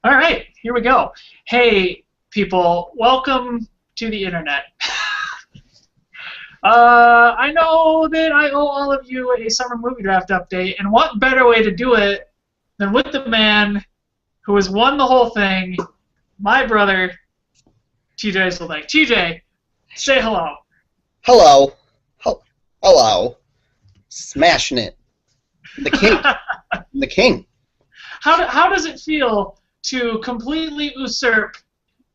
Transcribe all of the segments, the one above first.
All right, here we go. Hey, people, welcome to the internet. I know that I owe all of you a summer movie draft update, and what better way to do it than with the man who has won the whole thing, my brother, TJ Solbeck. TJ, say hello. Hello. Hello. Smashing it. The king. The king. How does it feel to completely usurp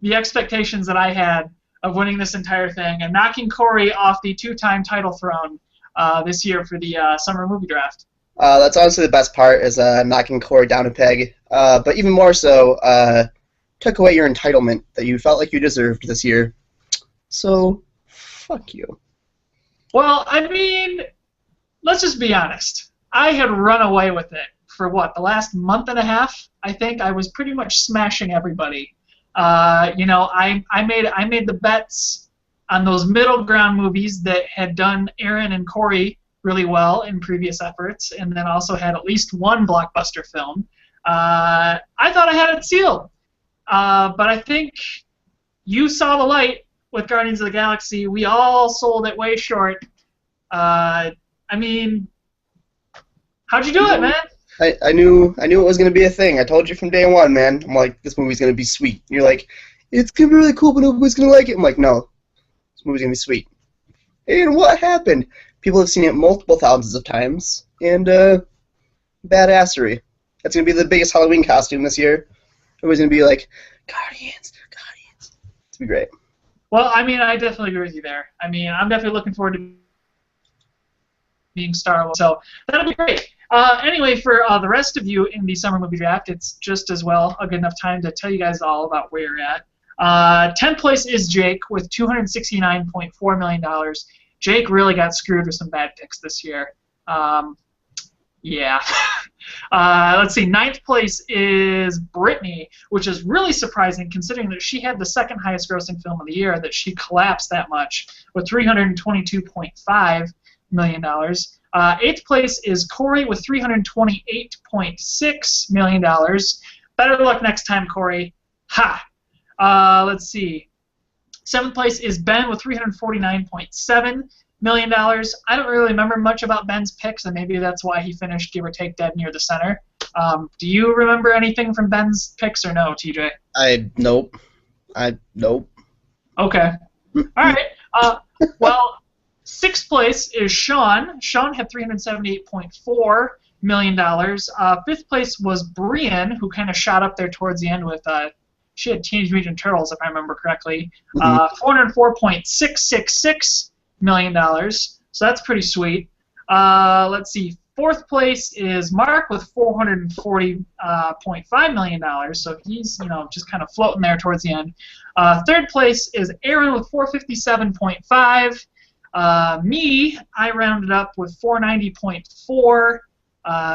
the expectations that I had of winning this entire thing and knocking Corey off the two-time title throne this year for the summer movie draft? That's honestly the best part is knocking Corey down a peg. But even more so, took away your entitlement that you felt like you deserved this year. So, fuck you. Well, I mean, let's just be honest. I had run away with it for what, the last month and a half? I think I was pretty much smashing everybody. I made the bets on those middle ground movies that had done Aaron and Corey really well in previous efforts, and then also had at least one blockbuster film. I thought I had it sealed, but I think you saw the light with Guardians of the Galaxy. We all sold it way short. I mean, how'd you do it, man? I knew it was gonna be a thing. I told you from day one, man. I'm like, this movie's gonna be sweet. And you're like, it's gonna be really cool, but nobody's gonna like it. I'm like, no, this movie's gonna be sweet. And what happened? People have seen it multiple thousands of times, and badassery. That's gonna be the biggest Halloween costume this year. Everybody's gonna be like, Guardians. It's gonna be great. Well, I mean, I definitely agree with you there. I mean, I'm definitely looking forward to being Star Wars, so that'll be great. Anyway, for the rest of you in the summer movie draft, it's just as well a good enough time to tell you guys all about where you're at. 10th place is Jake with $269.4 million. Jake really got screwed with some bad picks this year. Yeah. Let's see. 9th place is Brittany, which is really surprising considering that she had the second highest grossing film of the year, that she collapsed that much with $322.5 million. 8th place is Corey with $328.6 million. Better luck next time, Corey. Ha! Let's see. 7th place is Ben with $349.7 million. I don't really remember much about Ben's picks, and maybe that's why he finished, give or take, dead near the center. Do you remember anything from Ben's picks or no, TJ? Nope. Okay. All right. Well, 6th place is Sean. Sean had $378.4 million. 5th place was Brian, who kind of shot up there towards the end with, she had Teenage Mutant Turtles, if I remember correctly. $404.666 million. So that's pretty sweet. Let's see. 4th place is Mark with $440.5 million. So he's, just kind of floating there towards the end. 3rd place is Aaron with $457.5. Me, I rounded up with $490.4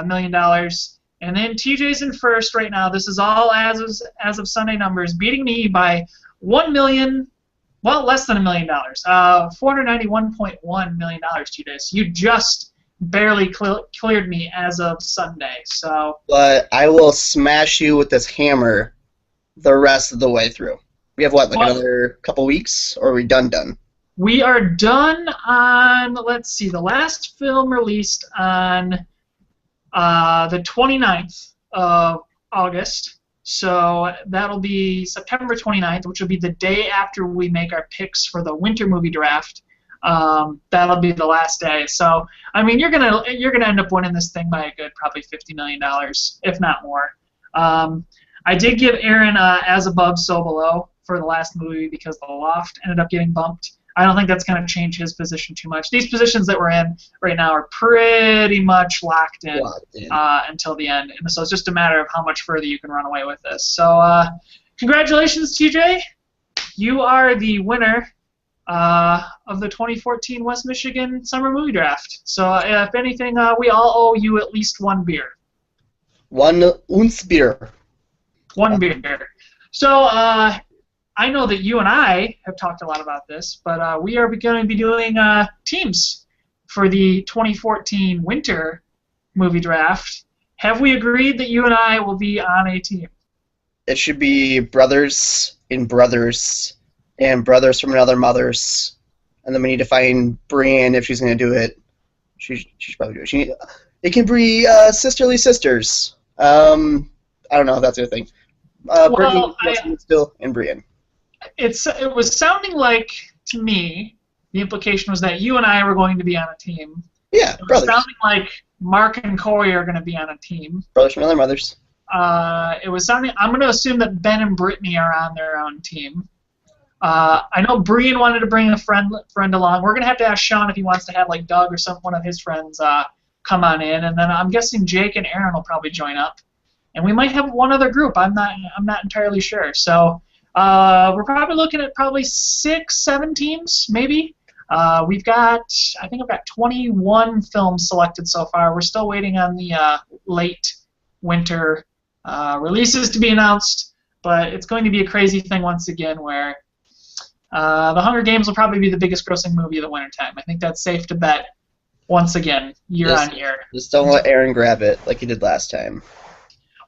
million. And then TJ's in first right now. This is all as of Sunday numbers, beating me by $1 million, well, less than $1 million. $491.1 million, TJ. So you just barely cleared me as of Sunday. So. But I will smash you with this hammer the rest of the way through. We have what, another couple weeks, or are we done? We are done on, let's see, the last film released on the 29th of August. So that'll be September 29th, which will be the day after we make our picks for the winter movie draft. That'll be the last day. So I mean, you're gonna end up winning this thing by a good probably $50 million, if not more. I did give Aaron As Above, So Below for the last movie because The Loft ended up getting bumped. I don't think that's going to change his position too much. These positions that we're in right now are pretty much locked in until the end. And so it's just a matter of how much further you can run away with this. So congratulations, TJ. You are the winner of the 2014 West Michigan Summer Movie Draft. So if anything, we all owe you at least one beer. One beer. One beer. So I know that you and I have talked a lot about this, but we are going to be doing teams for the 2014 Winter Movie Draft. Have we agreed that you and I will be on a team? it should be brothers and brothers and brothers from another mother's, and then we need to find Brienne if she's going to do it. She should probably do it. It can be sisterly sisters. I don't know if that's a thing. Brittany, still, and Brienne. It was sounding like, to me, the implication was that you and I were going to be on a team. Yeah, brothers. It was sounding like Mark and Corey are going to be on a team. Brothers from other mothers. It was sounding. I'm going to assume that Ben and Brittany are on their own team. I know Brian wanted to bring a friend along. We're going to have to ask Sean if he wants to have like Doug or one of his friends come on in, and then I'm guessing Jake and Aaron will probably join up, and we might have one other group. I'm not entirely sure. So we're probably looking at 6, 7 teams maybe. I think I've got 21 films selected so far. We're still waiting on the late winter releases to be announced, but it's going to be a crazy thing once again where The Hunger Games will probably be the biggest grossing movie of the wintertime. I think that's safe to bet once again, year on year. Just don't let Aaron grab it like he did last time.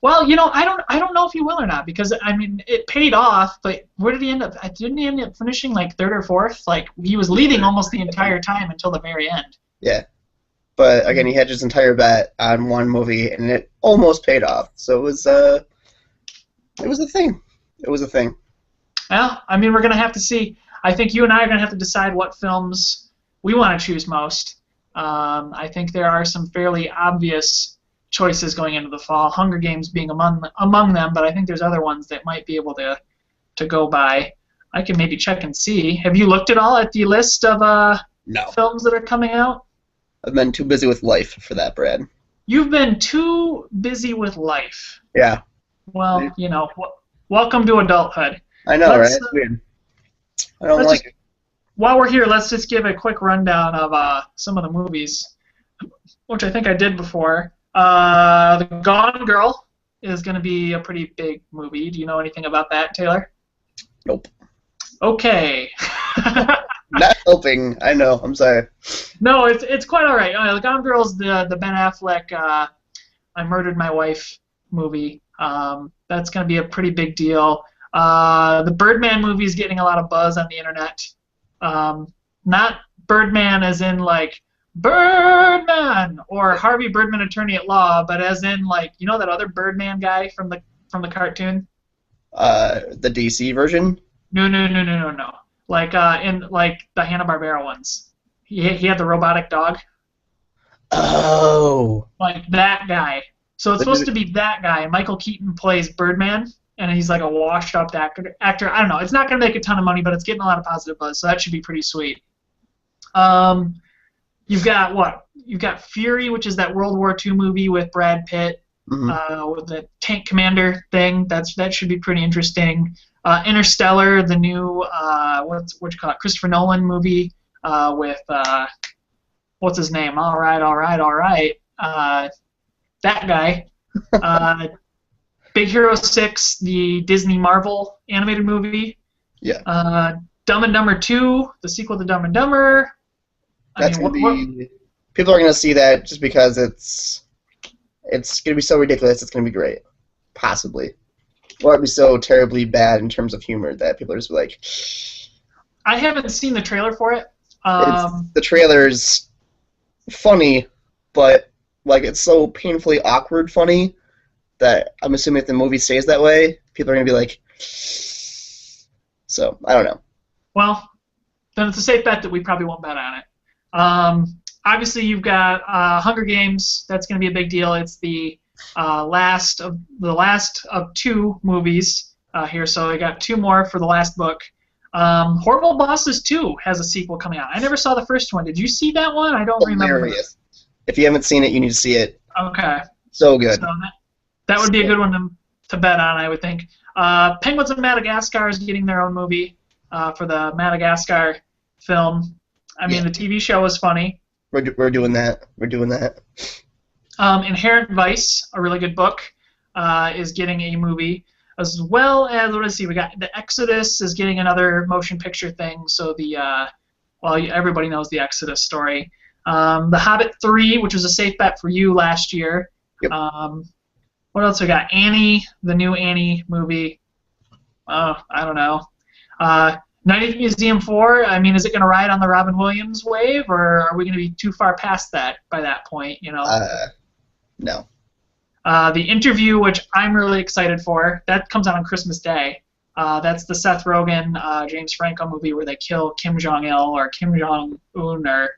Well, I don't know if he will or not, because I mean it paid off, but where did he end up? Didn't he end up finishing like 3rd or 4th? Like he was leading almost the entire time until the very end. Yeah. But again, he had his entire bet on one movie, and it almost paid off. So it was a thing. It was a thing. Well, I mean, we're gonna have to see. I think you and I are gonna have to decide what films we want to choose most. I think there are some fairly obvious choices going into the fall. Hunger Games being among them, but I think there's other ones that might be able to go by. I can maybe check and see. Have you looked at all at the list of films that are coming out? I've been too busy with life for that, Brad. You've been too busy with life. Yeah. Well, welcome to adulthood. I know, right? It's weird. I don't like it. While we're here, let's just give a quick rundown of some of the movies, which I think I did before. The Gone Girl is going to be a pretty big movie. Do you know anything about that, Taylor? Nope. Okay. Not helping. I know. I'm sorry. No, it's quite all right. The Gone Girl's the Ben Affleck I Murdered My Wife movie. That's going to be a pretty big deal. The Birdman movie is getting a lot of buzz on the internet. Not Birdman as in like Birdman or Harvey Birdman, Attorney at Law, but as in like that other Birdman guy from the cartoon. The DC version. No. Like in like the Hanna-Barbera ones. He had the robotic dog. Oh. Like that guy. So it's supposed to be that guy. Michael Keaton plays Birdman, and he's like a washed-up actor. I don't know. It's not going to make a ton of money, but it's getting a lot of positive buzz, so that should be pretty sweet. You've got what? You've got Fury, which is that World War II movie with Brad Pitt, with the tank commander thing. That should be pretty interesting. Interstellar, the new what you call it, Christopher Nolan movie with what's his name? All right. That guy. Big Hero 6, the Disney Marvel animated movie. Yeah. Dumb and Dumber 2, the sequel to Dumb and Dumber. That's going to be... People are going to see that just because it's going to be so ridiculous, it's going to be great. Possibly. Or it'd be so terribly bad in terms of humor that people are just like... I haven't seen the trailer for it. The trailer's funny, but like it's so painfully awkward funny that I'm assuming if the movie stays that way, people are going to be like... So, I don't know. Well, then it's a safe bet that we probably won't bet on it. Obviously, you've got Hunger Games. That's going to be a big deal. It's the last of 2 movies here, so I got 2 more for the last book. Horrible Bosses 2 has a sequel coming out. I never saw the first one. Did you see that one? I don't remember. If you haven't seen it, you need to see it. Okay. So good. So that would be a good one to bet on, I would think. Penguins of Madagascar is getting their own movie for the Madagascar film. I mean, the TV show was funny. We're doing that. Inherent Vice, a really good book, is getting a movie, as well as, let's see, we got The Exodus is getting another motion picture thing, so everybody knows the Exodus story. The Hobbit 3, which was a safe bet for you last year. Yep. What else we got? Annie, the new Annie movie. I don't know. 90th Museum 4, I mean, is it going to ride on the Robin Williams wave, or are we going to be too far past that by that point, you know? No. The Interview, which I'm really excited for, that comes out on Christmas Day. That's the Seth Rogen, James Franco movie where they kill Kim Jong-il or Kim Jong-un or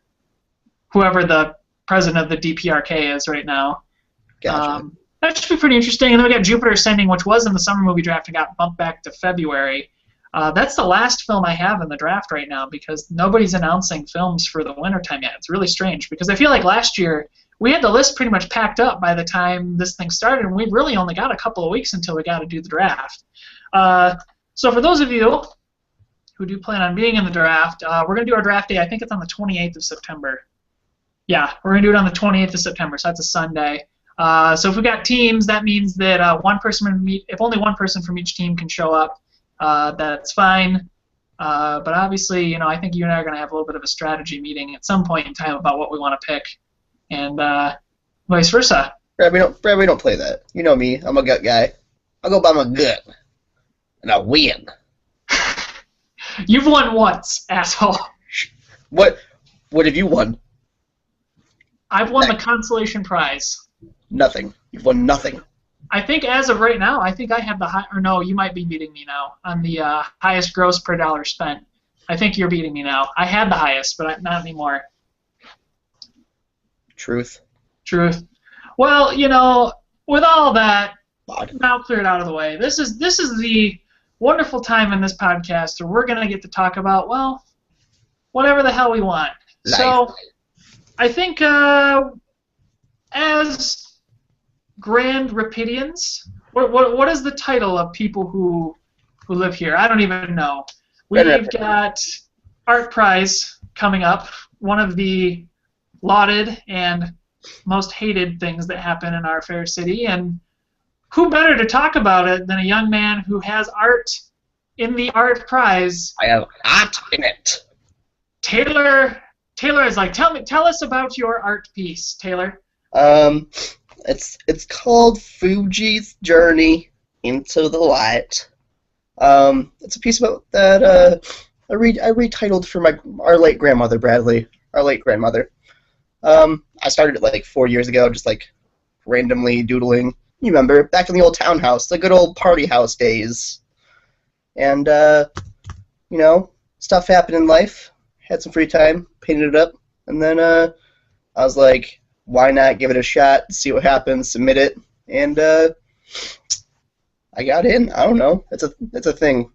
whoever the president of the DPRK is right now. Gotcha. That should be pretty interesting. And then we got Jupiter Ascending, which was in the summer movie draft and got bumped back to February. That's the last film I have in the draft right now because nobody's announcing films for the wintertime yet. It's really strange because I feel like last year we had the list pretty much packed up by the time this thing started, and we really only got a couple of weeks until we got to do the draft. So for those of you who do plan on being in the draft, we're going to do our draft day. I think it's on the 28th of September. Yeah, we're going to do it on the 28th of September, so that's a Sunday. So if we've got teams, that means that if only one person from each team can show up, that's fine. But obviously, you know, I think you and I are going to have a little bit of a strategy meeting at some point in time about what we want to pick, and vice versa. Brad, we don't play that. You know me. I'm a gut guy. I'll go by my gut, and I'll win. You've won once, asshole. What have you won? I've won the consolation prize. Nothing. You've won nothing. I think as of right now, I think I have the high. Or no, you might be beating me now on the highest gross per dollar spent. I think you're beating me now. I had the highest, but not anymore. Truth. Well, you know, with all that Odd. now cleared out of the way, this is the wonderful time in this podcast where we're gonna get to talk about, well, whatever the hell we want. Life. So I think as Grand Rapidians, what is the title of people who live here? I don't even know. We've got Art Prize coming up, one of the lauded and most hated things that happen in our fair city, and who better to talk about it than a young man who has art in the Art Prize? I have art in it. Taylor is like, tell us about your art piece, Taylor. It's called Fuji's Journey into the Light. It's a piece about that I retitled for our late grandmother, Bradley, our late grandmother. I started it like 4 years ago, just like randomly doodling. You remember back in the old townhouse, the good old party house days. And you know, stuff happened in life. Had some free time, painted it up, and then I was like, why not give it a shot, see what happens, submit it, and I got in. I don't know. It's a thing.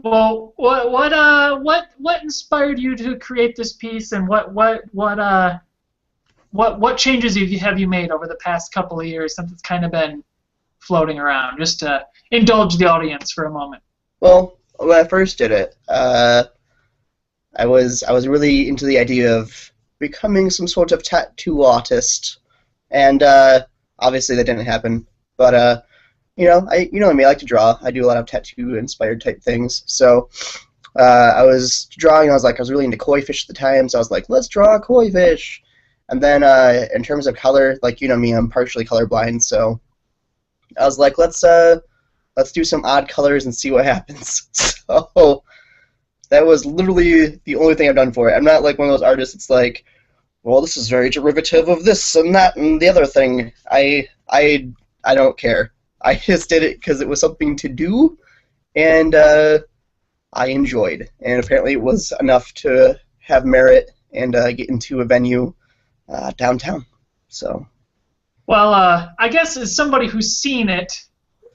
Well, what inspired you to create this piece, and what changes have you made over the past couple of years since it's kind of been floating around? Just to indulge the audience for a moment. Well, when I first did it, I was really into the idea of becoming some sort of tattoo artist, and obviously that didn't happen. But you know me, I like to draw. I do a lot of tattoo-inspired type things. So I was drawing. I was really into koi fish at the time. So I was like, let's draw a koi fish. And then in terms of color, like you know me, I'm partially colorblind. So I was like, let's do some odd colors and see what happens. So that was literally the only thing I've done for it. I'm not like one of those artists that's like, well, this is very derivative of this and that and the other thing. I don't care. I just did it because it was something to do, and I enjoyed. And apparently it was enough to have merit and get into a venue downtown. So. Well, I guess as somebody who's seen it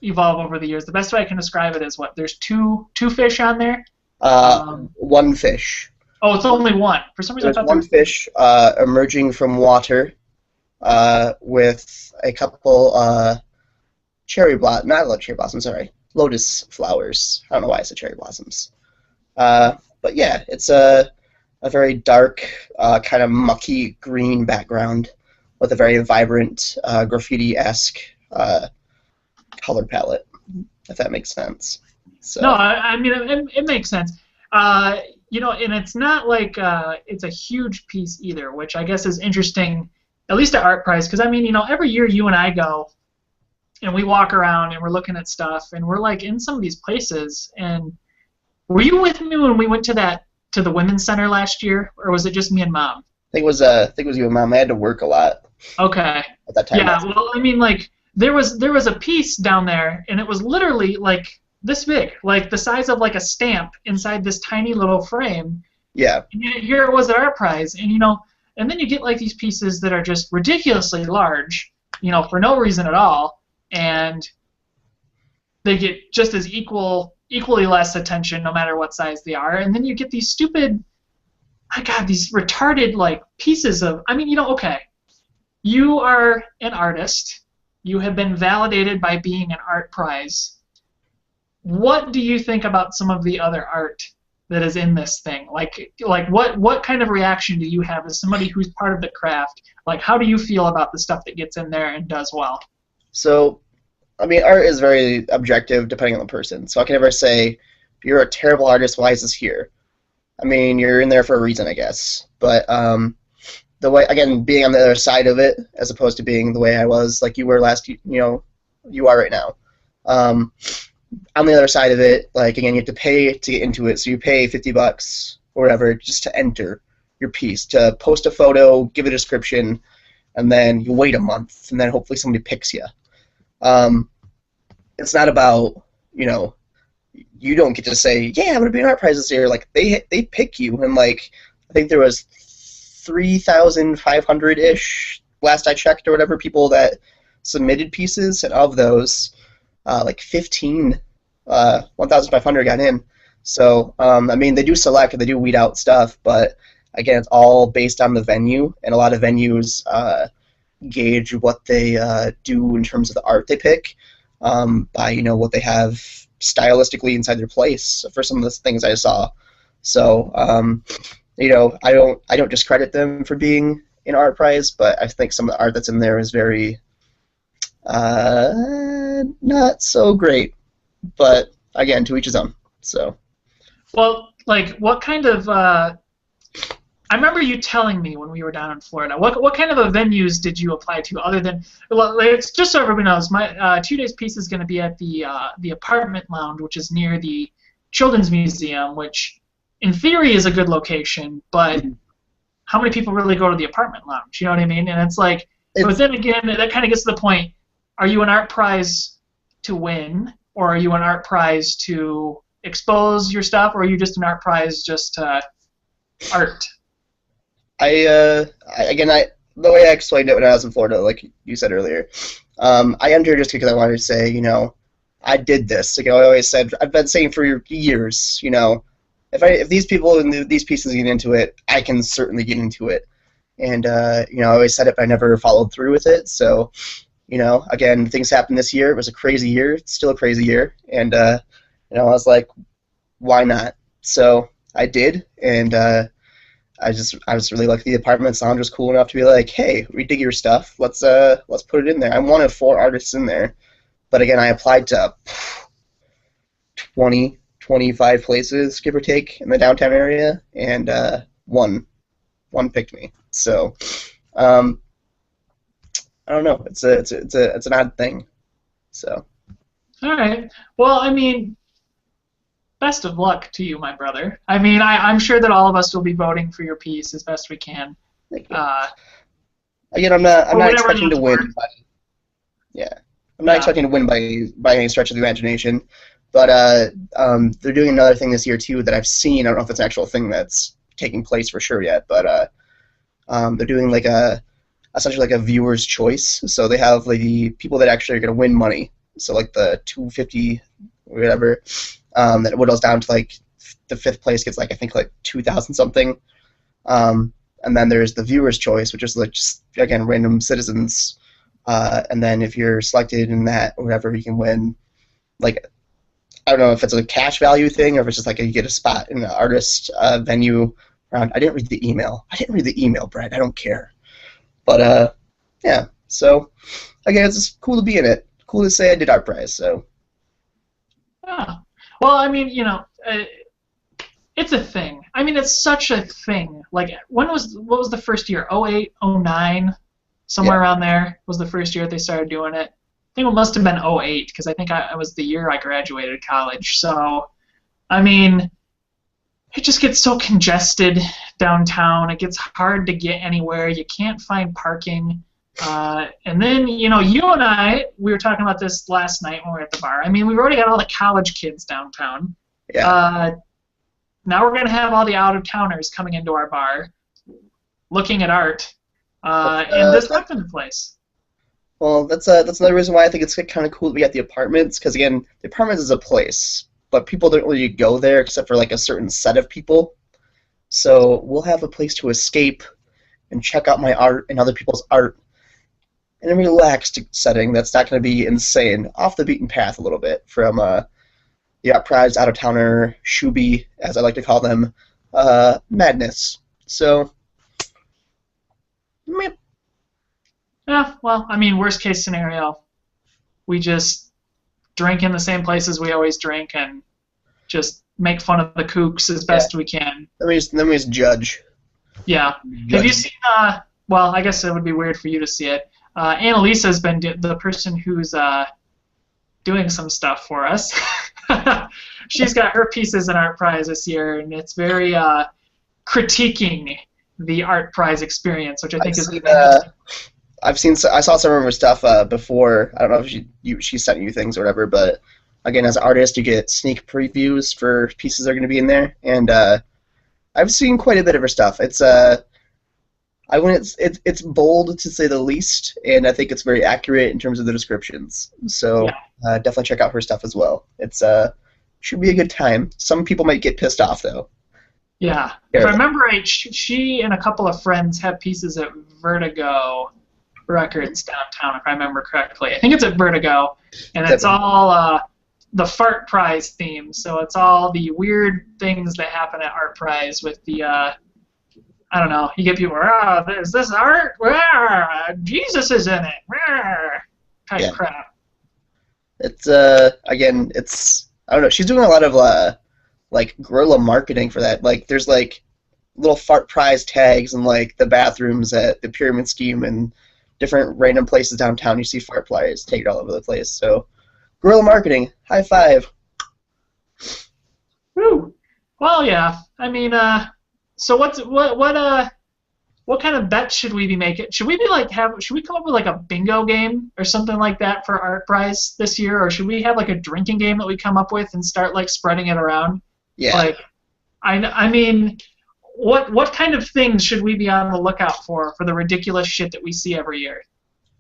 evolve over the years, the best way I can describe it is what? There's two fish on there? One fish. Oh, it's only one. For some reason, There's one fish emerging from water with a couple lotus flowers. I don't know why I said cherry blossoms. But yeah, it's a very dark, kind of mucky green background with a very vibrant, graffiti-esque color palette, if that makes sense. So. No, I mean, it makes sense. You know, and it's not like it's a huge piece either, which I guess is interesting, at least at Art Prize, because, I mean, you know, every year you and I go, and we walk around and we're looking at stuff and we're like in some of these places. And were you with me when we went to the women's center last year, or was it just me and Mom? I think it was you and Mom. I had to work a lot Okay. at that time. Yeah. Well, I mean, like there was a piece down there, and it was literally like this big, like the size of like a stamp inside this tiny little frame. Yeah. And yet here it was at our prize, and and then you get like these pieces that are just ridiculously large, for no reason at all, and they get just as equally less attention no matter what size they are, and then you get these stupid, my God, these retarded like pieces of. I mean, okay, you are an artist. You have been validated by being an art prize. What do you think about some of the other art that is in this thing? Like what kind of reaction do you have as somebody who's part of the craft? Like, how do you feel about the stuff that gets in there and does well? So, I mean, art is very objective depending on the person. So I can never say, you're a terrible artist, why is this here? I mean, you're in there for a reason, I guess. But the way, again, being on the other side of it, as opposed to being the way I was, like you were you are right now. On the other side of it, like, again, you have to pay to get into it. So you pay $50 or whatever just to enter your piece, to post a photo, give a description, and then you wait a month, and then hopefully somebody picks you. It's not about, you don't get to say, yeah, I'm going to be an art prize this year. Like, they pick you, and, like, I think there was 3,500-ish, last I checked or whatever, people that submitted pieces, and of those, like 1,500 got in. So, I mean, they do select and they do weed out stuff, but again, it's all based on the venue, and a lot of venues gauge what they do in terms of the art they pick by what they have stylistically inside their place for some of the things I saw. So, I don't discredit them for being an art prize, but I think some of the art that's in there is very not so great. But again, to each his own. So. Well, like, what kind of? I remember you telling me when we were down in Florida. What kind of venues did you apply to other than? Well, it's just so everybody knows. My 2 days piece is going to be at the apartment lounge, which is near the Children's Museum, which in theory is a good location, but how many people really go to the apartment lounge? You know what I mean? And it's like, but then again, that kind of gets to the point. Are you an art prize to win, or are you an art prize to expose your stuff, or are you just an art prize just to art? The way I explained it when I was in Florida, like you said earlier, I entered just because I wanted to say, I did this. Like I always said, I've been saying for years, if these people and these pieces get into it, I can certainly get into it. And I always said it, but I never followed through with it. So, again, things happened this year. It was a crazy year. It's still a crazy year. And I was like, why not? So I did, and I was really lucky. The apartment lounge was cool enough to be like, hey, we dig your stuff. Let's put it in there. I'm one of 4 artists in there, but again, I applied to 20, 25 places, give or take, in the downtown area, and one picked me. So I don't know. It's an odd thing. So. All right. Well, I mean, best of luck to you, my brother. I mean, I'm sure that all of us will be voting for your piece as best we can. Thank you. Again, I'm not expecting to win. I'm not expecting to win by any stretch of the imagination. But they're doing another thing this year too that I've seen. I don't know if it's an actual thing that's taking place for sure yet, but they're doing essentially like a viewer's choice. So they have like the people that actually are going to win money. So like the $250 or whatever, that whittles down to like the 5th place gets like I think like 2,000 something. And then there's the viewer's choice, which is like just again random citizens. And then if you're selected in that or whatever, you can win like. I don't know if it's a cash value thing or if it's just like you get a spot in the artist venue round. I didn't read the email, Brett. I don't care. But, yeah. So, again, it's just cool to be in it. Cool to say I did art prize, so. Yeah. Well, I mean, it's a thing. I mean, it's such a thing. Like, what was the first year? 08, 09? Somewhere around there was the first year they started doing it. think it must have been '08 because I think it was the year I graduated college. So, I mean, it just gets so congested downtown. It gets hard to get anywhere. You can't find parking. And then, you and we were talking about this last night when we were at the bar. I mean, we've already got all the college kids downtown. Yeah. Now we're going to have all the out-of-towners coming into our bar, looking at art, and disrupting the place. Well, that's another reason why I think it's kind of cool that we got the apartments, because, again, the apartments is a place, but people don't really go there except for, like, a certain set of people. So we'll have a place to escape and check out my art and other people's art in a relaxed setting that's not going to be insane, off the beaten path a little bit from the outprized out-of-towner, shooby, as I like to call them, madness. So, meh. Yeah, well, I mean, worst case scenario, we just drink in the same places we always drink and just make fun of the kooks as best we can. Then we just judge. Yeah. Have you seen, well, I guess it would be weird for you to see it. Annalisa's been the person who's doing some stuff for us. She's got her pieces in Art Prize this year, and it's very critiquing the Art Prize experience, which I think is interesting. I saw some of her stuff before. I don't know if she sent you things or whatever, but again, as an artist, you get sneak previews for pieces that are going to be in there, and I've seen quite a bit of her stuff. It's it's bold to say the least, and I think it's very accurate in terms of the descriptions. So definitely check out her stuff as well. It's should be a good time. Some people might get pissed off though. Yeah, if I remember right, she and a couple of friends have pieces at Vertigo Records downtown, if I remember correctly. I think it's at Vertigo, and it's all the Fart Prize theme. So it's all the weird things that happen at Art Prize with the I don't know. You get people, is this art? Jesus is in it. Type crap. It's again, it's I don't know. She's doing a lot of like guerrilla marketing for that. Like there's like little Fart Prize tags in like the bathrooms at the Pyramid Scheme and different random places downtown. You see Fart Prize tagged all over the place. So guerrilla marketing. High five. Woo. Well, yeah. I mean, so what kind of bets should we be making? Should we come up with like a bingo game or something like that for Art Prize this year, or should we have like a drinking game that we come up with and start like spreading it around? Yeah. Like, I mean, what kind of things should we be on the lookout for the ridiculous shit that we see every year?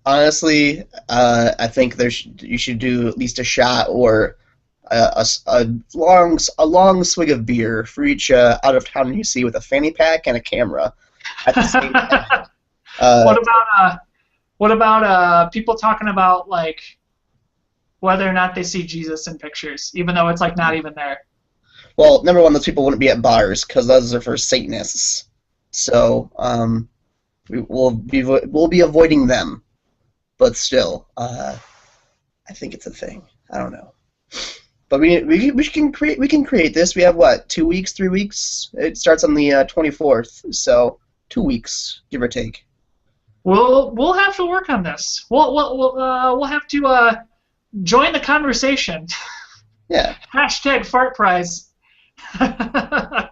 Honestly, I think you should do at least a shot or a long swig of beer for each out of town you see with a fanny pack and a camera at the same time. What about people talking about like whether or not they see Jesus in pictures, even though it's like not even there? Well, number one, those people wouldn't be at bars because those are for Satanists. So we'll be avoiding them. But still, I think it's a thing. I don't know. But we can create this. We have what, 2 weeks, 3 weeks? It starts on the 24th, so 2 weeks, give or take. We'll have to work on this. We'll have to join the conversation. Yeah. Hashtag Fart Prize. And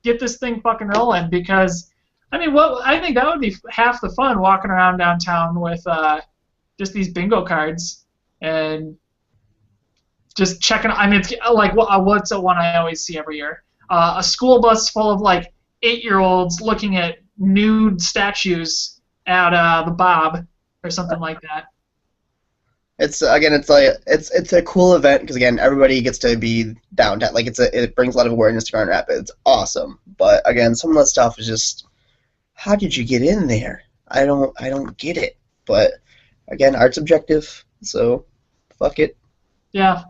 get this thing fucking rolling because I mean, I think that would be half the fun walking around downtown with just these bingo cards and just checking. I mean, it's like what's the one I always see every year? A school bus full of like 8-year-olds looking at nude statues at the Bob or something like that. It's a cool event because again everybody gets to be downtown. Like it brings a lot of awareness to Grand Rapids. It's awesome, but again some of that stuff is just. How did you get in there? I don't get it. But again, art's objective, so fuck it. Yeah.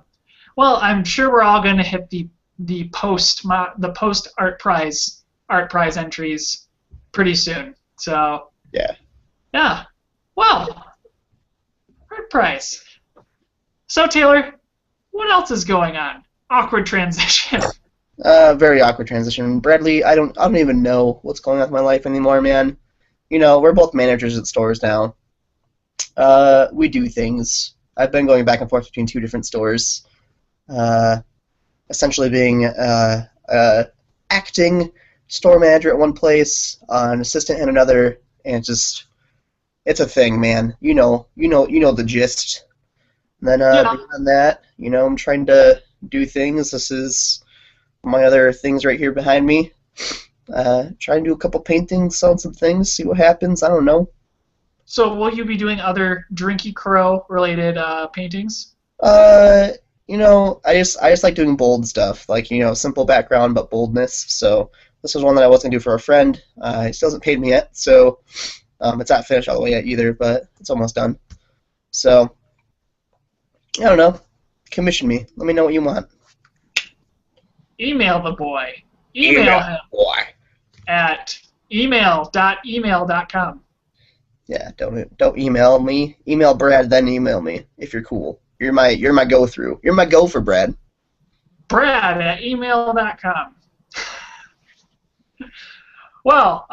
Well, I'm sure we're all going to hit the post Art Prize entries pretty soon. So yeah. Well, Art Prize. So Taylor, what else is going on? Awkward transition. Very awkward transition. Bradley, I don't even know what's going on with my life anymore, man. You know, we're both managers at stores now. We do things. I've been going back and forth between two different stores. Uh, Essentially being acting store manager at one place, an assistant in another, and it's a thing, man. You know the gist. And then Yeah. beyond that, I'm trying to do things. This is my other things right here behind me. Try and do a couple paintings, sell some things, see what happens. I don't know. So will you be doing other Drinky Crow related paintings? Uh, I just like doing bold stuff, like simple background but boldness. So this was one that I was gonna do for a friend. He still hasn't paid me yet, so it's not finished all the way yet either, but it's almost done. So I don't know. Commission me. Let me know what you want. Email the boy. Email, Email him boy. at email.email.com. Yeah, don't email me. Email Brad, then email me if you're cool. You're my go through. You're my go for Brad. Brad at email.com. Well,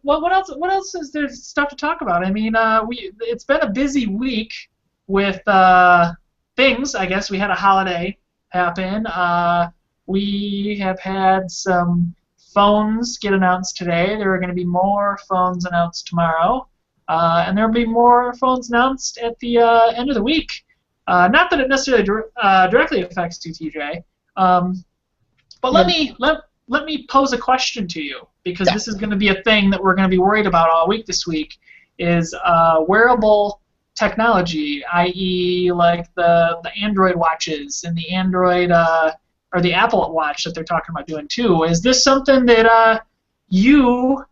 what else? What else is there stuff to talk about? I mean, it's been a busy week with things. I guess we had a holiday happen. We have had some phones get announced today. There are going to be more phones announced tomorrow, and there will be more phones announced at the end of the week. Not that it necessarily directly affects TTJ, but let me pose a question to you, because this is going to be a thing that we're going to be worried about all week this week, is wearable technology, i.e. like the Android watches and the Android or the Apple Watch that they're talking about doing too. Is this something that you,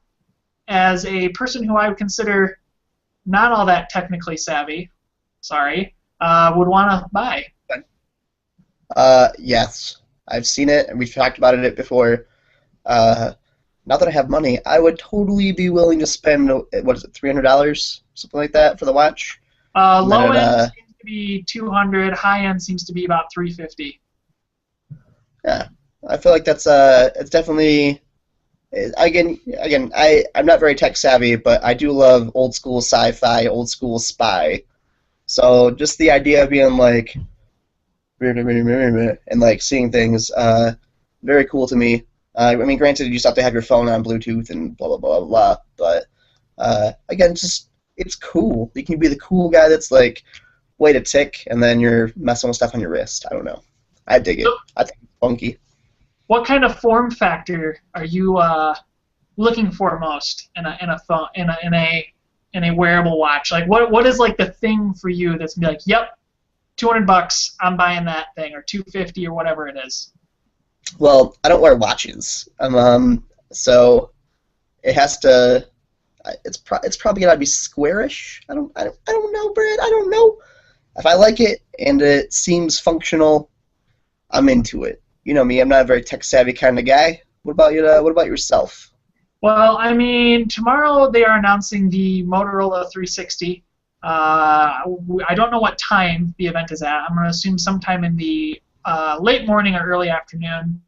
as a person who I would consider not all that technically savvy, would want to buy? Yes. I've seen it, and we've talked about it before. Not that I have money, I would totally be willing to spend, what is it, $300, something like that, for the watch. Low end seems to be 200. High end seems to be about 350. Yeah, I feel like that's it's definitely. Again, I'm not very tech savvy, but I do love old school sci-fi, old school spy. So just the idea of being like, and like seeing things, very cool to me. I mean, granted, you just have to have your phone on Bluetooth and blah blah blah blah. But again, it's cool. You can be the cool guy that's like, wait a tick, and then you're messing with stuff on your wrist. I don't know. I dig it. I think it's funky. What kind of form factor are you looking for most in a phone in a wearable watch? Like what is like the thing for you that's gonna be like, yep, $200, I'm buying that thing, or $250 or whatever it is? Well, I don't wear watches, so it has to. It's probably gotta be squarish. I don't know, Brad. I don't know. If I like it and it seems functional, I'm into it. You know me. I'm not a very tech savvy kind of guy. What about you? What about yourself? Well, I mean, tomorrow they are announcing the Motorola 360. I don't know what time the event is at. I'm going to assume sometime in the late morning or early afternoon.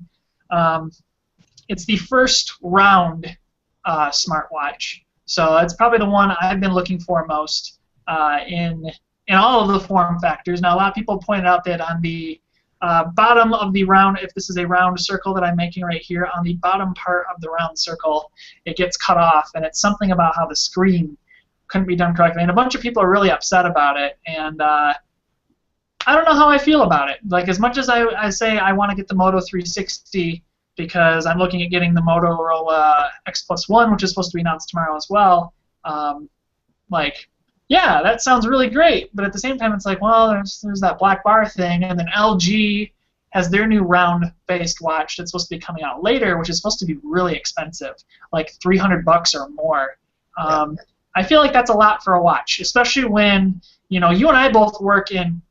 It's the first round smartwatch, so it's probably the one I've been looking for most in all of the form factors. Now, a lot of people pointed out that on the bottom of the round, if this is a round circle that I'm making right here, on the bottom part of the round circle, it gets cut off, and it's something about how the screen couldn't be done correctly. And a bunch of people are really upset about it, and I don't know how I feel about it. Like, as much as I say I want to get the Moto 360 because I'm looking at getting the Motorola X Plus 1, which is supposed to be announced tomorrow as well, like, yeah, that sounds really great, but at the same time, it's like, well, there's that black bar thing, and then LG has their new round-based watch that's supposed to be coming out later, which is supposed to be really expensive, like $300 or more. I feel like that's a lot for a watch, especially when you and I both work in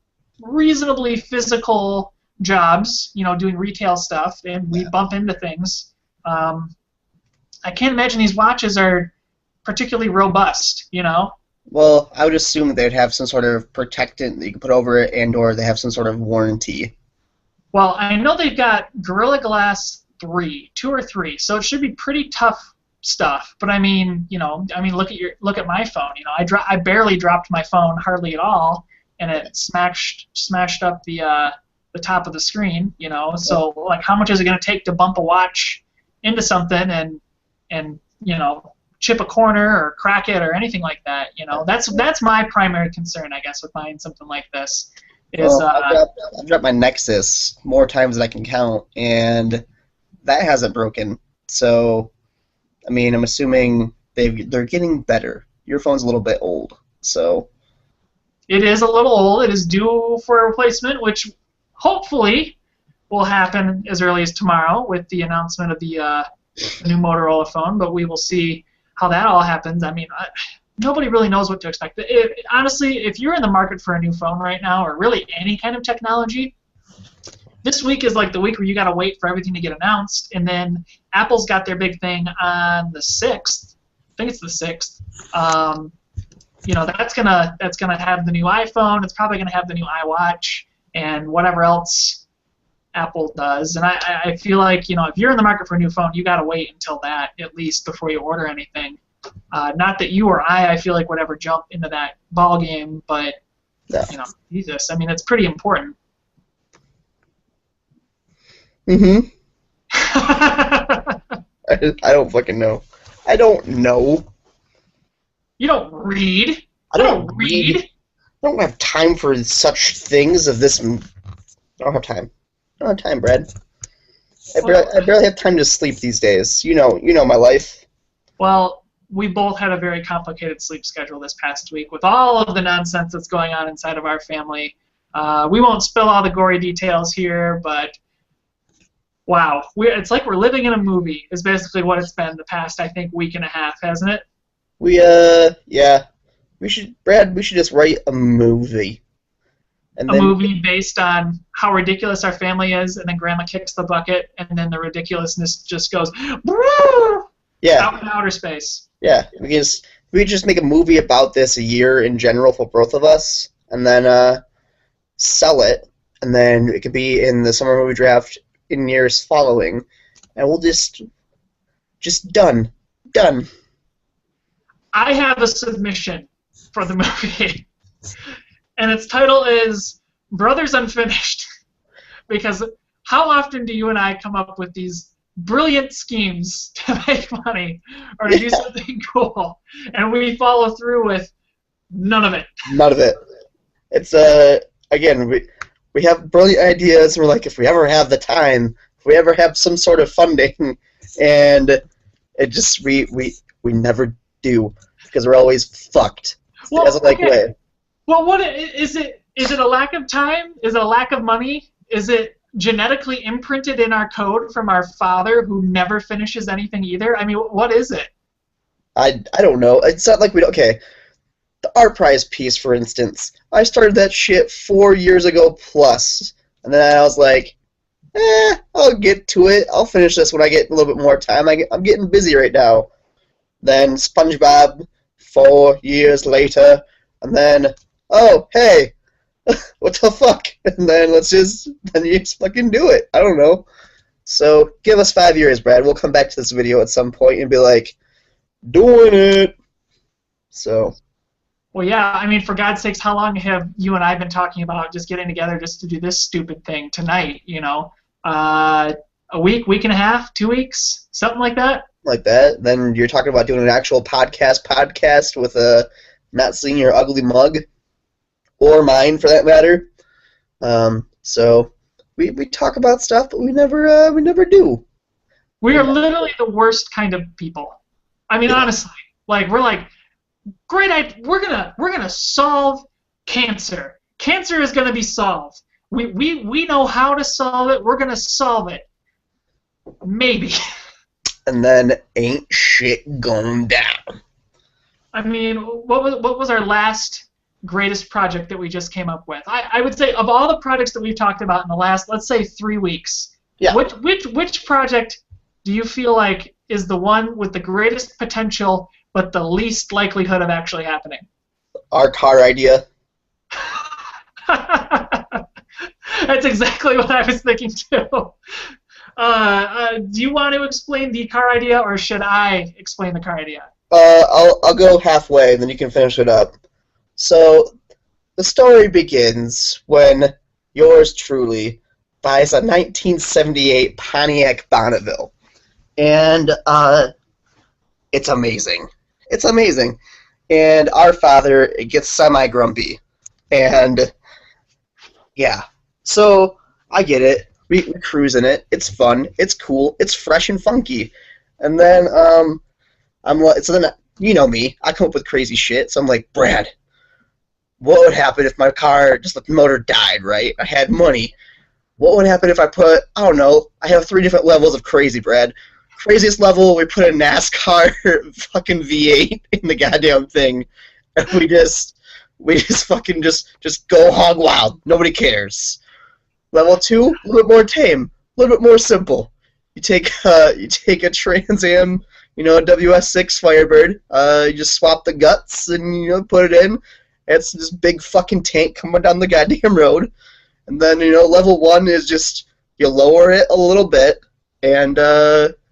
reasonably physical jobs, doing retail stuff, and we bump into things. I can't imagine these watches are particularly robust, Well, I would assume that they'd have some sort of protectant that you can put over it, and/or they have some sort of warranty. Well, I know they've got Gorilla Glass 2 or 3, so it should be pretty tough stuff. But I mean, look at my phone. I barely dropped my phone hardly at all, and it smashed up the top of the screen. So like, how much is it going to take to bump a watch into something and chip a corner or crack it or anything like that? That's my primary concern, I guess, with buying something like this. I've dropped my Nexus more times than I can count, and that hasn't broken. So, I mean, I'm assuming they're getting better. Your phone's a little bit old, so. It is a little old. It is due for a replacement, which hopefully will happen as early as tomorrow with the announcement of the new Motorola phone, but we will see how that all happens. I mean, nobody really knows what to expect. Honestly, if you're in the market for a new phone right now, or really any kind of technology, this week is like the week where you got to wait for everything to get announced, and then Apple's got their big thing on the 6th. I think it's the 6th. That's gonna have the new iPhone. It's probably gonna have the new iWatch and whatever else Apple does. And I feel like if you're in the market for a new phone, you got to wait until that at least before you order anything. Not that you or I feel like would ever jump into that ball game, but Jesus, I mean, it's pretty important. Mm-hmm. I don't fucking know. I don't know. You don't read. I don't read. I don't have time for such things of this. I don't have time. I don't have time, Brad. I barely have time to sleep these days. You know my life. Well, we both had a very complicated sleep schedule this past week with all of the nonsense that's going on inside of our family. We won't spill all the gory details here, but wow, it's like we're living in a movie is basically what it's been the past, I think, week and a half, hasn't it? Yeah. We should just write a movie. And then, movie based on how ridiculous our family is, and then Grandma kicks the bucket, and then the ridiculousness just goes out in outer space. Yeah, because we just make a movie about this a year in general for both of us, and then sell it, and then it could be in the summer movie draft in years following, and we'll just done. I have a submission for the movie, and its title is Brothers Unfinished, because how often do you and I come up with these brilliant schemes to make money or to do something cool, and we follow through with none of it? None of it. It's again, we have brilliant ideas. We're like, if we ever have the time, if we ever have some sort of funding, and it just we never do because we're always fucked. Well, way. Well, what is it? Is it a lack of time? Is it a lack of money? Is it genetically imprinted in our code from our father who never finishes anything either? I mean, what is it? I don't know. It's not like we don't. Okay, the art prize piece, for instance. I started that shit 4 years ago plus, and then I was like, I'll get to it. I'll finish this when I get a little bit more time. I'm getting busy right now. Then SpongeBob, 4 years later, and then, oh, hey, what the fuck? And then you just fucking do it. I don't know. So give us 5 years, Brad. We'll come back to this video at some point and be like, doing it. So. Well, yeah, I mean, for God's sakes, how long have you and I been talking about just getting together just to do this stupid thing tonight, a week and a half, 2 weeks, something like that? Like that. Then you're talking about doing an actual podcast with not seeing your ugly mug, or mine for that matter. So we talk about stuff, but we never do. We are literally the worst kind of people. I mean, honestly, like we're like, great idea. We're gonna solve cancer. Cancer is gonna be solved. We know how to solve it. We're gonna solve it. Maybe. And then ain't shit going down. I mean, what was our last greatest project that we just came up with? I would say of all the projects that we've talked about in the last, let's say, 3 weeks, which project do you feel like is the one with the greatest potential but the least likelihood of actually happening? Our car idea. That's exactly what I was thinking too. Do you want to explain the car idea, or should I explain the car idea? I'll go halfway, and then you can finish it up. So, the story begins when yours truly buys a 1978 Pontiac Bonneville. And, it's amazing. It's amazing. And our father gets semi-grumpy. And, yeah. So, I get it. We cruise in it. It's fun. It's cool. It's fresh and funky. And then, I'm like, so then, you know me, I come up with crazy shit, so I'm like, Brad, what would happen if my car, just the motor died, right? I had money. What would happen if I put, I don't know, I have 3 different levels of crazy, Brad. Craziest level, we put a NASCAR fucking V8 in the goddamn thing, and we just fucking just go hog wild. Nobody cares. Level 2, a little bit more tame, a little bit more simple. You take a Trans Am, a WS6 Firebird. You just swap the guts and put it in. It's this big fucking tank coming down the goddamn road. And then level 1 is just you lower it a little bit and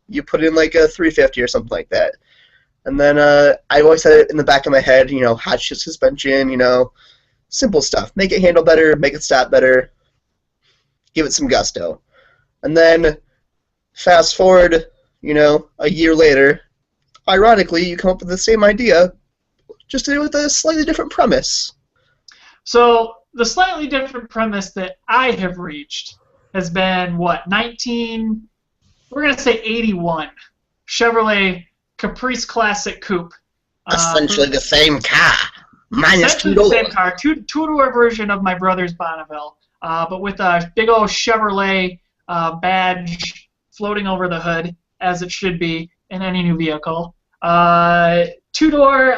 you put in like a 350 or something like that. And then I always had it in the back of my head, hot shit suspension, simple stuff. Make it handle better, make it stop better, give it some gusto. And then fast forward, a year later, ironically, you come up with the same idea, just with a slightly different premise. So the slightly different premise that I have reached has been, we're going to say 81, Chevrolet Caprice Classic Coupe. Essentially the same car, minus essentially $2. The same car, two-door version of my brother's Bonneville, but with a big old Chevrolet badge floating over the hood, as it should be in any new vehicle. 2-door,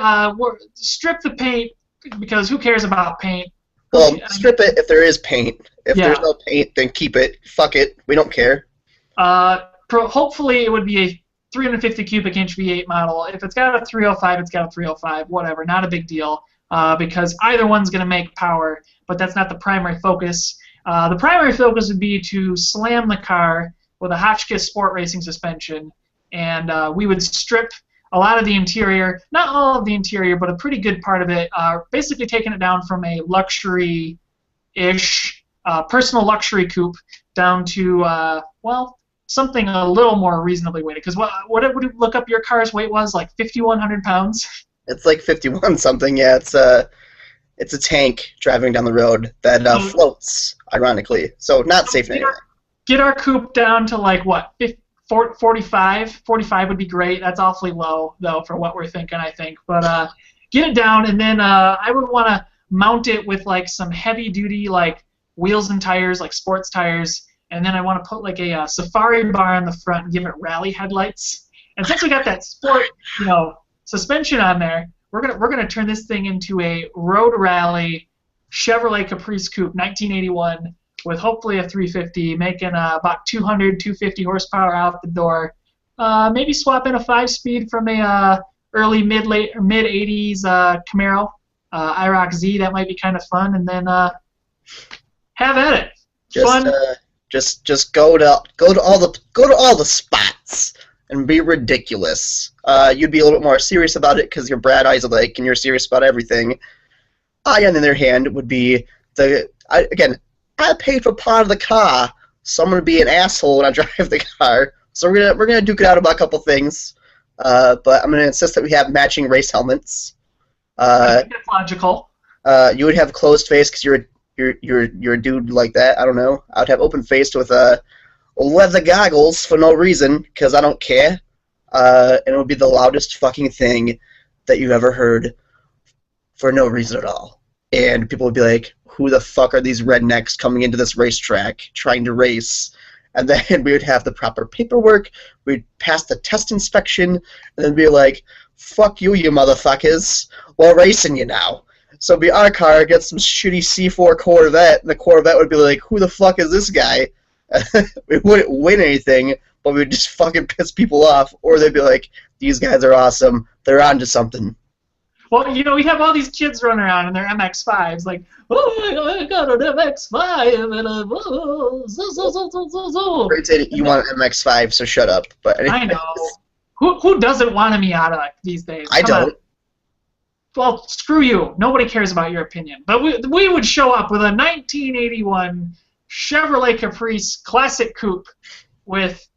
strip the paint, because who cares about paint? Well, strip it if there is paint. If there's no paint, then keep it. Fuck it. We don't care. Hopefully it would be a 350 cubic inch V8 model. If it's got a 305, it's got a 305. Whatever. Not a big deal, because either one's going to make power, but that's not the primary focus. The primary focus would be to slam the car with a Hotchkiss sport racing suspension, and we would strip a lot of the interior, not all of the interior, but a pretty good part of it, basically taking it down from a luxury-ish, personal luxury coupe down to, something a little more reasonably weighted. Because what would you look up your car's weight was? Like 5,100 pounds? It's like 51 something, yeah. It's a tank driving down the road that floats, ironically. So not safe anymore. Get our coupe down to like, what, 45? 45 would be great. That's awfully low, though, for what we're thinking, I think. But get it down, and then I would want to mount it with like some heavy-duty like wheels and tires, like sports tires, and then I want to put like a safari bar on the front and give it rally headlights. And since we got that sport, suspension on there, we're gonna turn this thing into a road rally Chevrolet Caprice Coupe 1981 with hopefully a 350, making about 200, 250 horsepower out the door. Maybe swap in a 5-speed from a early mid 80s Camaro, IROC Z. That might be kind of fun, and then have at it. Fun. Just go to all the spots and be ridiculous. You'd be a little bit more serious about it because you're Brad Isaac and you're serious about everything. I, on the other hand, would be I paid for part of the car, so I'm gonna be an asshole when I drive the car. So we're gonna duke it out about a couple things, but I'm gonna insist that we have matching race helmets. I think that's logical. You would have closed face because you're a dude like that. I don't know. I would have open faced with leather goggles for no reason because I don't care, and it would be the loudest fucking thing that you ever heard for no reason at all. And people would be like, who the fuck are these rednecks coming into this racetrack trying to race? And then we would have the proper paperwork, we'd pass the test inspection, and then be like, fuck you, you motherfuckers, we're racing you now. So it'd be our car, get some shitty C4 Corvette, and the Corvette would be like, who the fuck is this guy? We wouldn't win anything, but we would just fucking piss people off, or they'd be like, these guys are awesome, they're onto something. Well, we have all these kids running around in their MX-5s, like, oh, I got an MX-5, and Great say you want an MX-5, so shut up. But I anyways, know. Who doesn't want a Miata these days? I Come on. don't. Well, screw you. Nobody cares about your opinion. But we would show up with a 1981 Chevrolet Caprice Classic Coupe with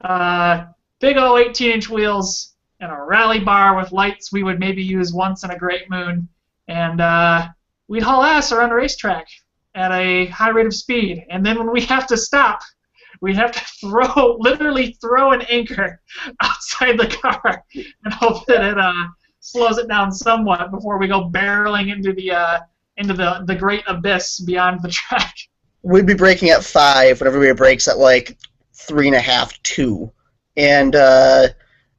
big old 18-inch wheels and a rally bar with lights we would maybe use once in a great moon. And we'd haul ass around a racetrack at a high rate of speed. And then when we have to stop, we have to literally throw an anchor outside the car and hope that it slows it down somewhat before we go barreling into the great abyss beyond the track. We'd be braking at 5 when everybody brakes at like 3.5, 2. And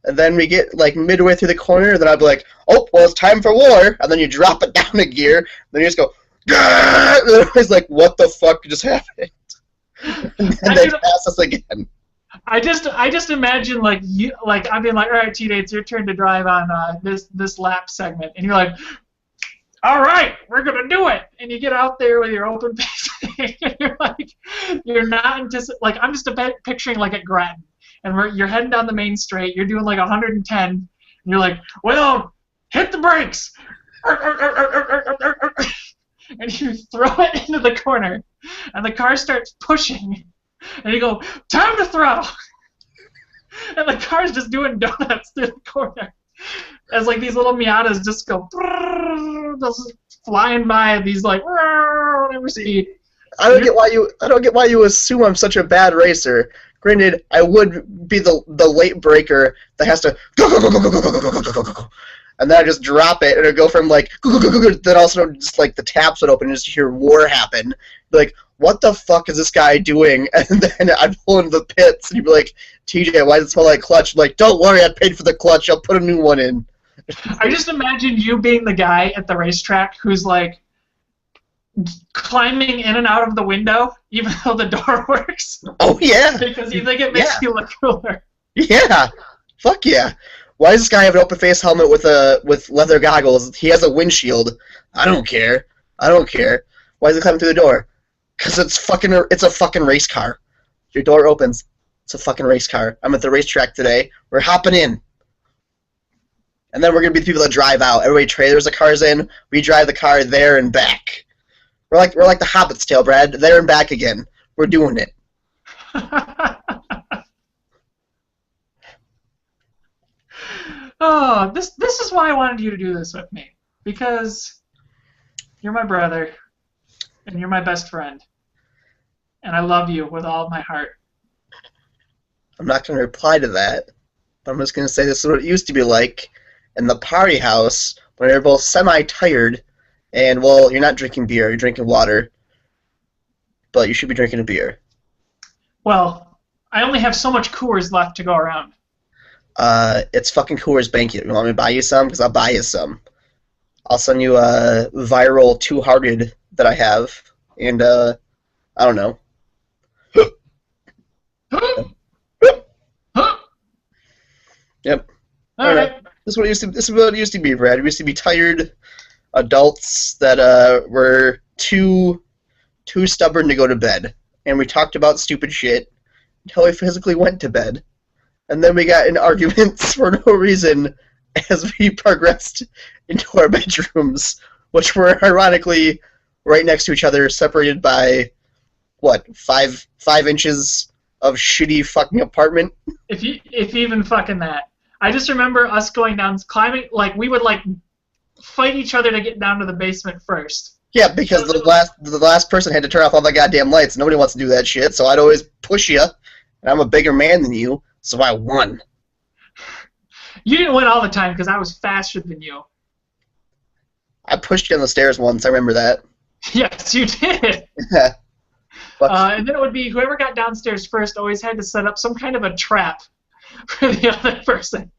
then we get like midway through the corner, and then I'd be like, oh, well, it's time for war. And then you drop it down a gear, then you just go, Gah! And everybody's like, what the fuck just happened? And then they pass us again. I just imagine like I've been like, all right, T-Day, it's your turn to drive on this lap segment, and you're like, all right, we're gonna do it, and you get out there with your open face, and you're like, you're not like I'm just picturing like at Grattan, and you're heading down the main straight, you're doing like 110, and you're like, well, hit the brakes, and you throw it into the corner, and the car starts pushing. And you go, time to throw! And the car's just doing donuts through the corner. As like these little Miatas just go just flying by at these like whatever speed. I don't get why you assume I'm such a bad racer. Granted, I would be the late breaker that has to go, and then I just drop it and it'd go from like then also just like the taps would open and just hear war happen. Like, what the fuck is this guy doing? And then I'd pull into the pits, and you'd be like, TJ, why does it smell like clutch? I'm like, don't worry, I paid for the clutch. I'll put a new one in. I just imagine you being the guy at the racetrack who's like climbing in and out of the window, even though the door works. Oh, yeah. Because you think it makes you look cooler. Yeah. Fuck yeah. Why does this guy have an open-face helmet with leather goggles? He has a windshield. I don't care. Why is he climbing through the door? Because it's a fucking race car. Your door opens. It's a fucking race car. I'm at the racetrack today. We're hopping in. And then we're going to be the people that drive out. Everybody trailers the cars in. We drive the car there and back. We're like the Hobbit's tale, Brad. There and back again. We're doing it. Oh, this is why I wanted you to do this with me. Because you're my brother. And you're my best friend. And I love you with all of my heart. I'm not going to reply to that. But I'm just going to say this is what it used to be like in the party house when you're both semi-tired and, well, you're not drinking beer, you're drinking water. But you should be drinking a beer. Well, I only have so much Coors left to go around. It's fucking Coors Banquet. You want me to buy you some? Because I'll buy you some. I'll send you a viral Two-Hearted that I have, and I don't know. Yep. All right. This is what it used to be, Brad. We used to be tired adults that were too stubborn to go to bed, and we talked about stupid shit until we physically went to bed, and then we got in arguments for no reason as we progressed into our bedrooms, which were ironically right next to each other, separated by, what, 5 inches of shitty fucking apartment? If you even fucking that. I just remember us going down, climbing, like, we would, like, fight each other to get down to the basement first. Yeah, because the last person had to turn off all the goddamn lights. Nobody wants to do that shit, so I'd always push you, and I'm a bigger man than you, so I won. You didn't win all the time because I was faster than you. I pushed you down the stairs once, I remember that. Yes, you did. Yeah. And then it would be whoever got downstairs first always had to set up some kind of a trap for the other person.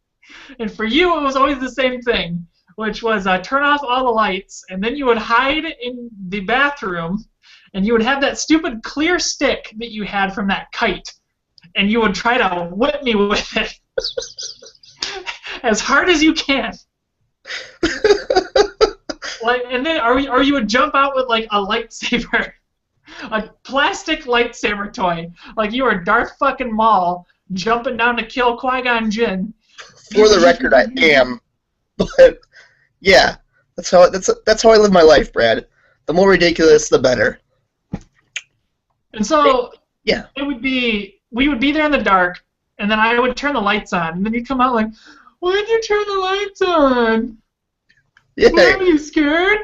And for you, it was always the same thing, which was turn off all the lights, and then you would hide in the bathroom, and you would have that stupid clear stick that you had from that kite, and you would try to whip me with it as hard as you can. Like, and then or you would jump out with like a lightsaber, a plastic lightsaber toy, like you were Darth fucking Maul jumping down to kill Qui-Gon Jinn. For the record, I am. But yeah, that's how I live my life, Brad. The more ridiculous, the better. And so yeah, we would be there in the dark, and then I would turn the lights on, and then you'd come out like, why'd you turn the lights on? Yeah. Why, are you scared?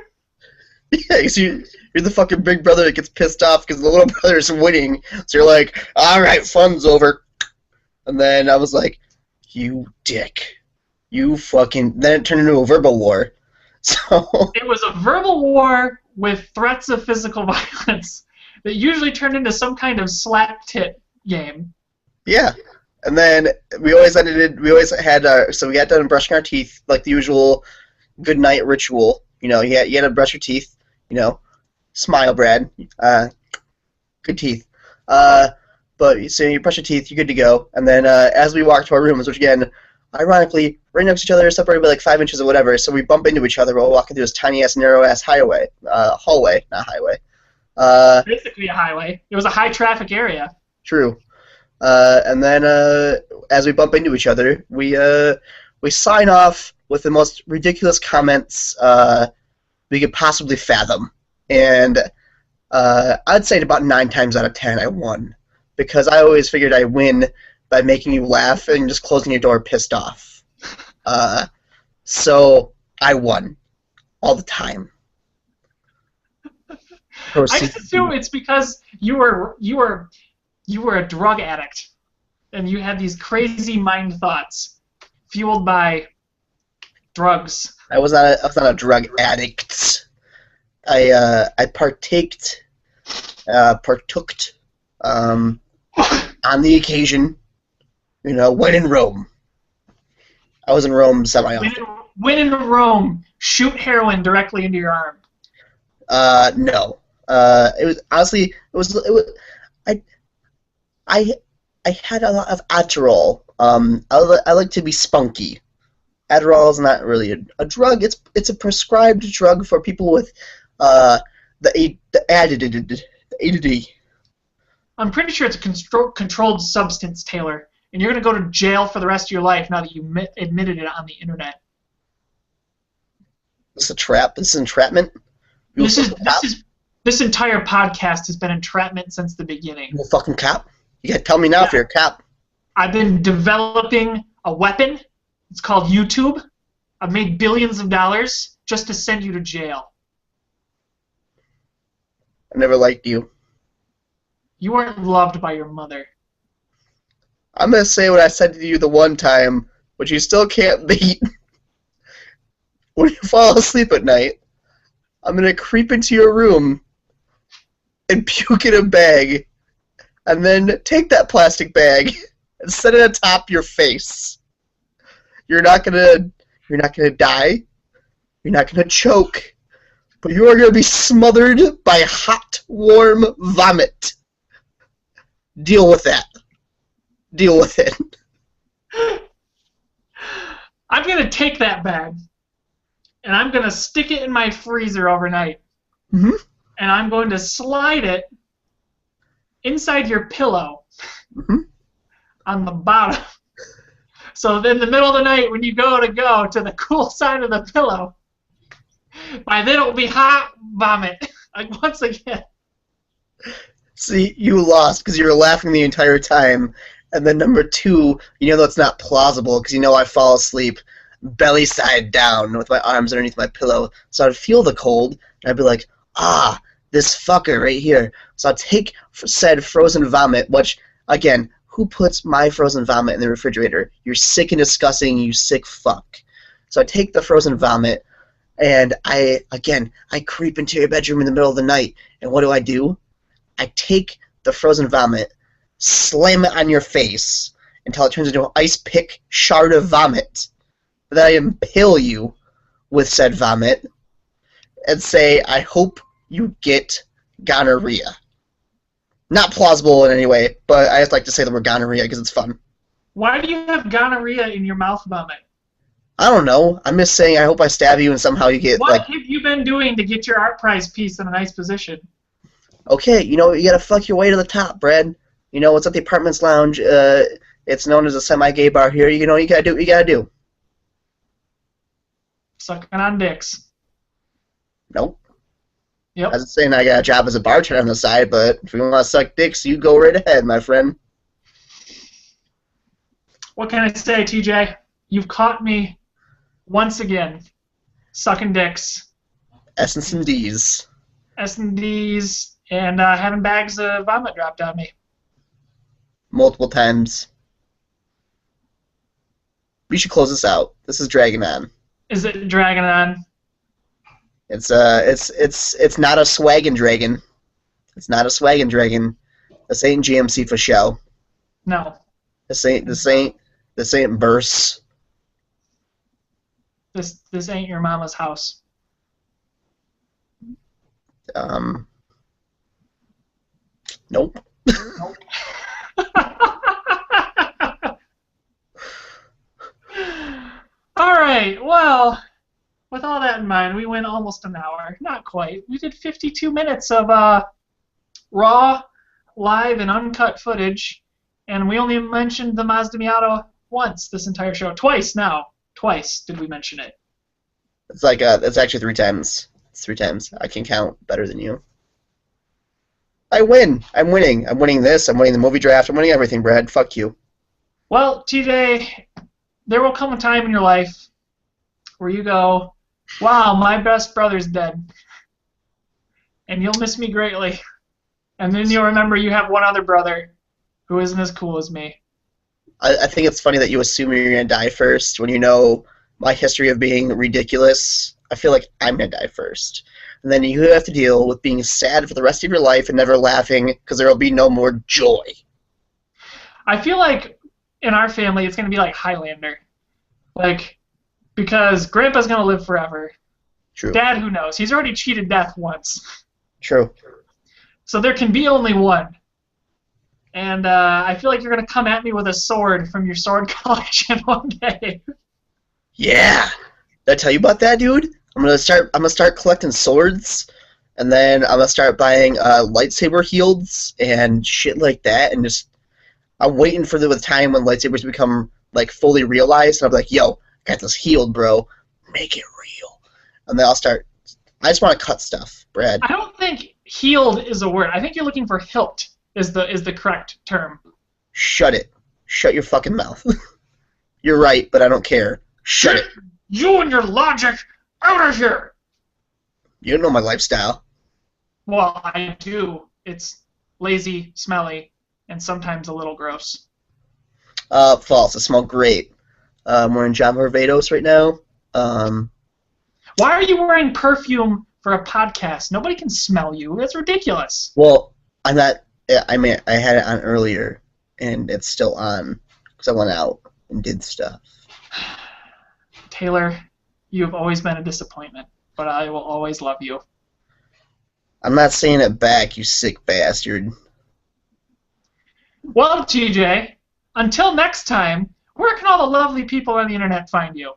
Yeah, because you're the fucking big brother that gets pissed off because the little brother's winning. So you're like, all right, fun's over. And then I was like, you dick. You fucking... Then it turned into a verbal war. So... It was a verbal war with threats of physical violence that usually turned into some kind of slap tit game. Yeah. And then we always had so we got done brushing our teeth, like the usual good night ritual. You know, you had to brush your teeth, you know, smile, Brad. Good teeth. But so you brush your teeth, you're good to go. And then as we walk to our rooms, which again, ironically, right next to each other, separated by like 5 inches or whatever, so we bump into each other while walking through this tiny-ass, narrow-ass hallway, not highway. Basically a highway. It was a high-traffic area. True. And then as we bump into each other, we sign off with the most ridiculous comments we could possibly fathom. And I'd say about 9 times out of 10 I won. Because I always figured I'd win by making you laugh and just closing your door pissed off. So I won. All the time. I just assume it's because you were a drug addict, and you had these crazy mind thoughts fueled by drugs. I was not a drug addict. I partook on the occasion, you know, when in Rome. I was in Rome semi-often. When in Rome, shoot heroin directly into your arm. No. It was honestly, I had a lot of Adderall. I like to be spunky. Adderall is not really a drug. It's a prescribed drug for people with the ADD. I'm pretty sure it's a controlled substance, Taylor, and you're going to go to jail for the rest of your life now that you admitted it on the internet. This is a trap. This is entrapment. This entire podcast has been entrapment since the beginning. You a fucking cop? You gotta tell me now if you're a cop. I've been developing a weapon. It's called YouTube. I've made billions of dollars just to send you to jail. I never liked you. You weren't loved by your mother. I'm gonna say what I said to you the one time, which you still can't beat. When you fall asleep at night, I'm gonna creep into your room and puke in a bag, and then take that plastic bag and set it atop your face. You're not gonna die. You're not gonna choke, but you are gonna be smothered by hot, warm vomit. Deal with that. Deal with it. I'm gonna take that bag, and I'm gonna stick it in my freezer overnight. Mm-hmm. And I'm going to slide it inside your pillow on the bottom. So in the middle of the night, when you go to the cool side of the pillow, by then it will be hot vomit. Like once again. See, you lost because you were laughing the entire time. And then number 2, you know that's not plausible because you know I fall asleep belly side down with my arms underneath my pillow. So I'd feel the cold, and I'd be like, ah, this fucker right here. So I'll take said frozen vomit, which, again, who puts my frozen vomit in the refrigerator? You're sick and disgusting, you sick fuck. So I take the frozen vomit, and I creep into your bedroom in the middle of the night, and what do? I take the frozen vomit, slam it on your face until it turns into an ice pick shard of vomit. Then I impale you with said vomit, and say, I hope you get gonorrhea. Not plausible in any way, but I just like to say the word gonorrhea because it's fun. Why do you have gonorrhea in your mouth vomit? I don't know. I'm just saying I hope I stab you and somehow you get, What like... have you been doing to get your art prize piece in a nice position? Okay, you know, you gotta fuck your way to the top, Brad. You know, it's at the Apartments Lounge. It's known as a semi-gay bar here. You know, you gotta do what you gotta do. Sucking on dicks. Nope. Yep. I was saying I got a job as a bartender on the side, but if you want to suck dicks, you go right ahead, my friend. What can I say, TJ? You've caught me once again sucking dicks. Essence and D's. S&Ds and having bags of vomit dropped on me. Multiple times. We should close this out. This is dragging on. Is it dragging on? It's not a swaggin' dragon. It's not a swaggin' dragon. This ain't GMC for show. No. This ain't Burst. This ain't your mama's house. Nope. Nope. All right. Well, with all that in mind, we went almost an hour. Not quite. We did 52 minutes of raw, live, and uncut footage, and we only mentioned the Mazda Miata once this entire show. Twice now. Twice did we mention it. It's like it's actually 3 times. It's 3 times. I can count better than you. I win. I'm winning. I'm winning this. I'm winning the movie draft. I'm winning everything, Brad. Fuck you. Well, TJ, there will come a time in your life where you go, wow, my best brother's dead. And you'll miss me greatly. And then you'll remember you have one other brother who isn't as cool as me. I think it's funny that you assume you're going to die first when you know my history of being ridiculous. I feel like I'm going to die first. And then you have to deal with being sad for the rest of your life and never laughing because there will be no more joy. I feel like in our family it's going to be like Highlander. Like, because Grandpa's going to live forever. True. Dad, who knows? He's already cheated death once. True. So there can be only one. And I feel like you're going to come at me with a sword from your sword collection one day. Yeah. Did I tell you about that, dude? I'm gonna start collecting swords, and then I'm gonna start buying lightsaber shields and shit like that, and just I'm waiting for the time when lightsabers become like fully realized, and I'm like, yo, I got this shield, bro, make it real, and then I'll start. I just want to cut stuff, Brad. I don't think healed is a word. I think you're looking for hilt is the correct term. Shut it. Shut your fucking mouth. You're right, but I don't care. Shut it. You and your logic. Out of here! You don't know my lifestyle. Well, I do. It's lazy, smelly, and sometimes a little gross. False. I smell great. We're in John Barbados right now. Why are you wearing perfume for a podcast? Nobody can smell you. That's ridiculous. Well, I'm not. I mean, I had it on earlier, and it's still on because I went out and did stuff. Taylor, you have always been a disappointment, but I will always love you. I'm not saying it back, you sick bastard. Well, TJ, until next time, where can all the lovely people on the internet find you?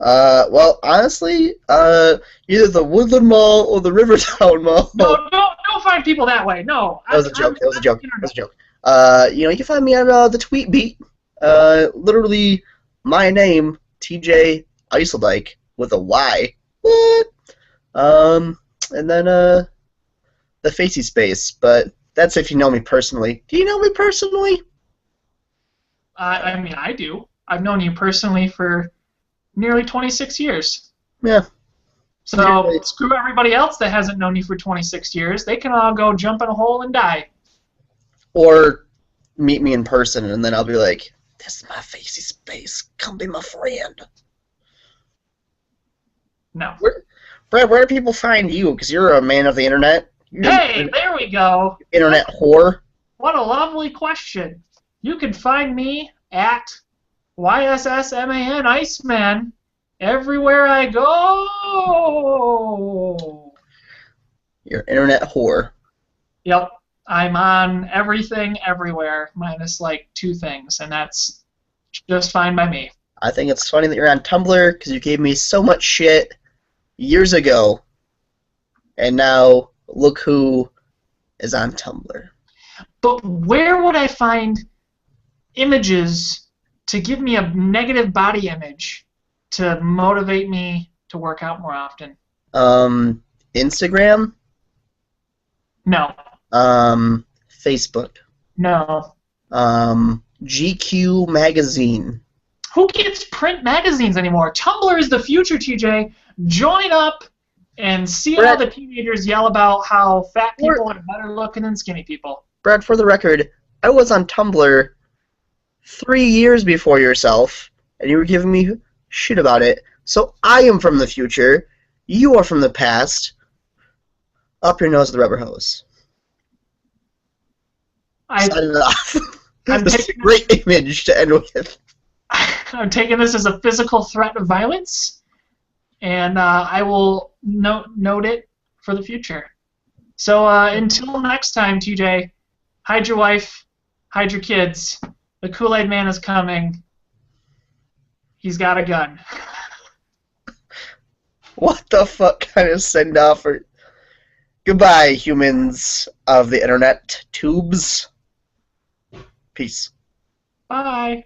Well, honestly, either the Woodland Mall or the Rivertown Mall. No, don't find people that way. No. That was a joke. That was a joke. That was a joke. You know, you can find me on the Tweet Beat. Literally, my name, TJ Eiseldike, with a Y. What? And then the Facey Space, but that's if you know me personally. Do you know me personally? I mean, I do. I've known you personally for nearly 26 years. Yeah. So screw everybody else that hasn't known you for 26 years. They can all go jump in a hole and die. Or meet me in person, and then I'll be like, this is my Facey Space. Come be my friend. No. Brad, where do people find you? Because you're a man of the internet. Hey, there we go. Internet whore. What a lovely question. You can find me at YSSMAN Iceman everywhere I go. You're an internet whore. Yep. I'm on everything everywhere, minus like 2 things, and that's just fine by me. I think it's funny that you're on Tumblr because you gave me so much shit years ago, and now look who is on Tumblr. But where would I find images to give me a negative body image to motivate me to work out more often? Instagram? No. Facebook. No. GQ magazine. Who gets print magazines anymore? Tumblr is the future, TJ. Join up and see how the teenagers yell about how fat people are better looking than skinny people. Brad, for the record, I was on Tumblr 3 years before yourself, and you were giving me shit about it. So I am from the future. You are from the past. Up your nose with the rubber hose. Sign it off. This is a great image to end with. I'm taking this as a physical threat of violence, and I will note it for the future. So until next time, TJ, hide your wife, hide your kids. The Kool-Aid Man is coming. He's got a gun. What the fuck kind of send-off? Goodbye, humans of the internet tubes. Peace. Bye.